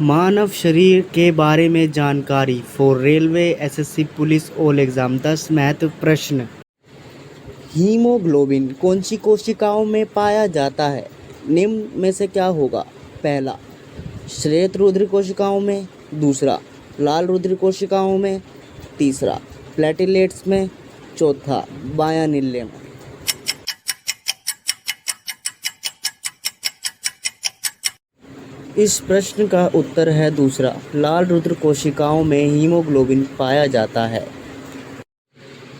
मानव शरीर के बारे में जानकारी for railway SSC police all exam 10 महत्व प्रश्न। हीमोग्लोबिन कौन सी कोशिकाओं में पाया जाता है? निम्न में से क्या होगा? पहला, श्वेत रुधिर कोशिकाओं में, दूसरा, लाल रुधिर कोशिकाओं में, तीसरा, प्लेटलेट्स में, चौथा, बायां नीले में। इस प्रश्न का उत्तर है दूसरा, लाल रुधिर कोशिकाओं में हीमोग्लोबिन पाया जाता है।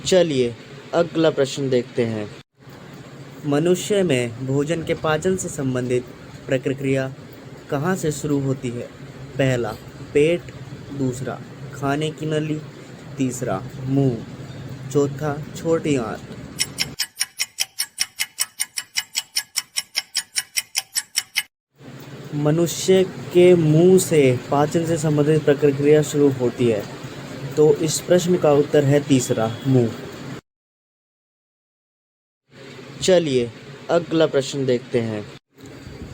चलिए अगला प्रश्न देखते हैं। मनुष्य में भोजन के पाचन से संबंधित प्रक्रिया कहाँ से शुरू होती है? पहला, पेट, दूसरा, खाने की नली, तीसरा, मुंह, चौथा, छोटी आंत। मनुष्य के मुंह से पाचन से संबंधित प्रक्रिया शुरू होती है, तो इस प्रश्न का उत्तर है तीसरा, मुंह। चलिए अगला प्रश्न देखते हैं।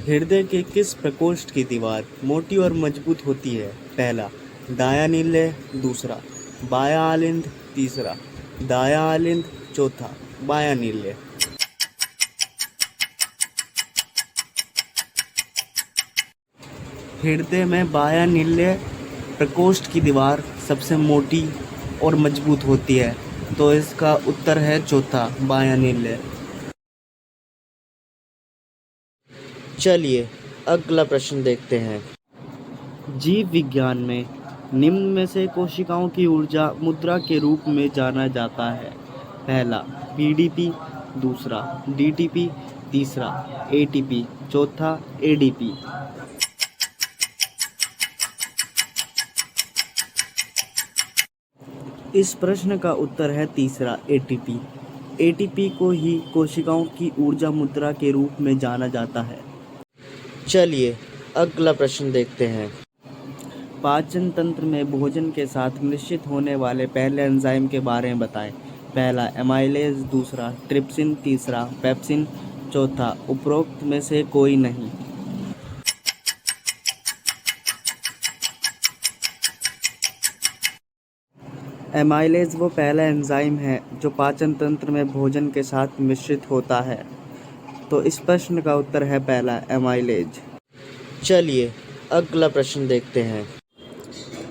हृदय के किस प्रकोष्ठ की दीवार मोटी और मजबूत होती है? पहला, दायां नीले, दूसरा, बायां आलिंद, तीसरा, दायां आलिंद, चौथा, बायां नीले। हृदय में बायां नीले प्रकोष्ठ की दीवार सबसे मोटी और मजबूत होती है, तो इसका उत्तर है चौथा, बायां नीले। चलिए अगला प्रश्न देखते हैं। जीव विज्ञान में निम्न में से कोशिकाओं की ऊर्जा मुद्रा के रूप में जाना जाता है? पहला, पीडीपी, दूसरा, डीटीपी, तीसरा, एटीपी, चौथा, एडीपी। इस प्रश्न का उत्तर है तीसरा, एटीपी। एटीपी को ही कोशिकाओं की ऊर्जा मुद्रा के रूप में जाना जाता है। चलिए अगला प्रश्न देखते हैं। पाचन तंत्र में भोजन के साथ मिश्रित होने वाले पहले एंजाइम के बारे में बताएं। पहला, एमाइलेज, दूसरा, ट्रिप्सिन, तीसरा, पेप्सिन, चौथा, उपरोक्त में से कोई नहीं। एमाइलेज वो पहला एंजाइम है जो पाचन तंत्र में भोजन के साथ मिश्रित होता है, तो इस प्रश्न का उत्तर है पहला, एमाइलेज। चलिए अगला प्रश्न देखते हैं।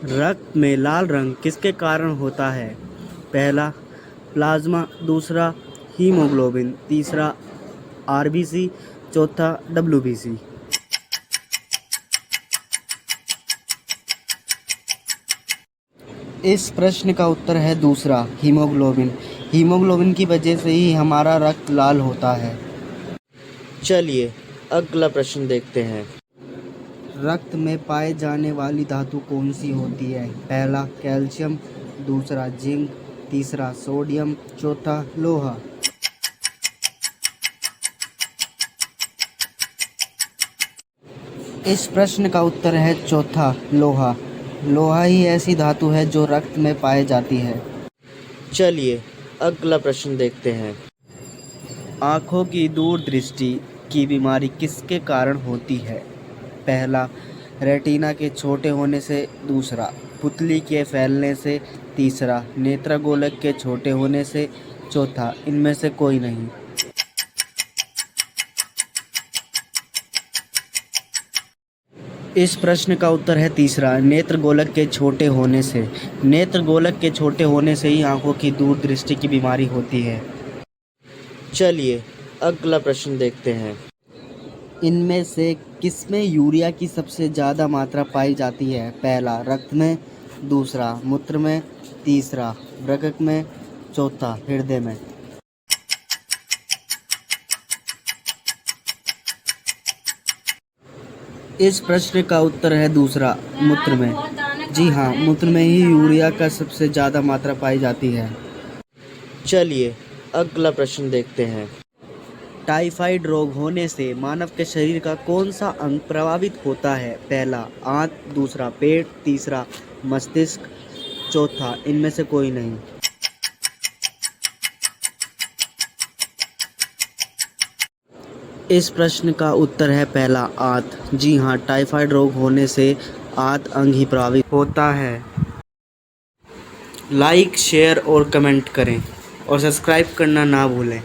रक्त में लाल रंग किसके कारण होता है? पहला, प्लाज्मा, दूसरा, हीमोग्लोबिन, तीसरा, आरबीसी, चौथा, डब्ल्यूबीसी। इस प्रश्न का उत्तर है दूसरा, हीमोग्लोबिन। हीमोग्लोबिन की वजह से ही हमारा रक्त लाल होता है। चलिए अगला प्रश्न देखते हैं। रक्त में पाए जाने वाली धातु कौन सी होती है? पहला, कैल्शियम, दूसरा, जिंक, तीसरा, सोडियम, चौथा, लोहा। इस प्रश्न का उत्तर है चौथा, लोहा। लोहा ही ऐसी धातु है जो रक्त में पाई जाती है। चलिए अगला प्रश्न देखते हैं। आँखों की दूरदृष्टि की बीमारी किसके कारण होती है? पहला, रेटिना के छोटे होने से, दूसरा, पुतली के फैलने से, तीसरा, नेत्रगोलक के छोटे होने से, चौथा, इनमें से कोई नहीं। इस प्रश्न का उत्तर है तीसरा, नेत्रगोलक के छोटे होने से। नेत्रगोलक के छोटे होने से ही आँखों की दूरदृष्टि की बीमारी होती है। चलिए अगला प्रश्न देखते हैं। इनमें से किसमें यूरिया की सबसे ज़्यादा मात्रा पाई जाती है? पहला, रक्त में, दूसरा, मूत्र में, तीसरा, वृक्क में, चौथा, हृदय में। इस प्रश्न का उत्तर है दूसरा, मूत्र में। जी हाँ, मूत्र में ही यूरिया का सबसे ज़्यादा मात्रा पाई जाती है। चलिए अगला प्रश्न देखते हैं। टाइफाइड रोग होने से मानव के शरीर का कौन सा अंग प्रभावित होता है? पहला, आंत, दूसरा, पेट, तीसरा, मस्तिष्क, चौथा, इनमें से कोई नहीं। इस प्रश्न का उत्तर है पहला आंत। जी हाँ, टाइफाइड रोग होने से आंत अंग ही प्रभावित होता है। लाइक, शेयर और कमेंट करें और सब्सक्राइब करना ना भूलें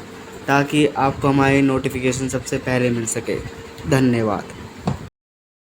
ताकि आपको हमारी नोटिफिकेशन सबसे पहले मिल सके। धन्यवाद।